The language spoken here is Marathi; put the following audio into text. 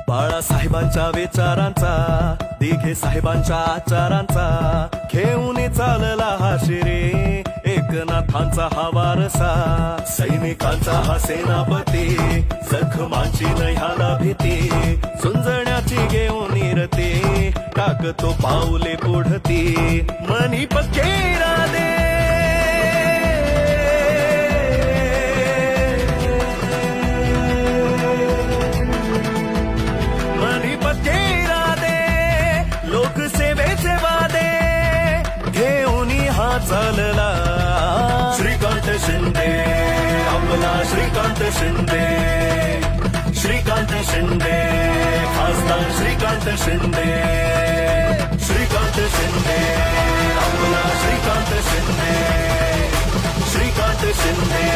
बाळासाहेबांच्या विचारांचा, दिघे साहेबांच्या आचारांचा, घेऊन चालला हा शिरे, एकनाथांचा हा वारसा, सैनिकांचा हा सेनापती, जखमांची न ह्याला भीती, झुंजण्याची घेऊन निरते, टाकतो पाऊले पुढती, मनी पक्के राधे लोकसेवेचे वादे घेऊन हा चालला श्रीकांत शिंदे, आपला श्रीकांत शिंदे, श्रीकांत शिंदे, खासदार श्रीकांत शिंदे, श्रीकांत शिंदे, आपला श्रीकांत शिंदे, श्रीकांत शिंदे,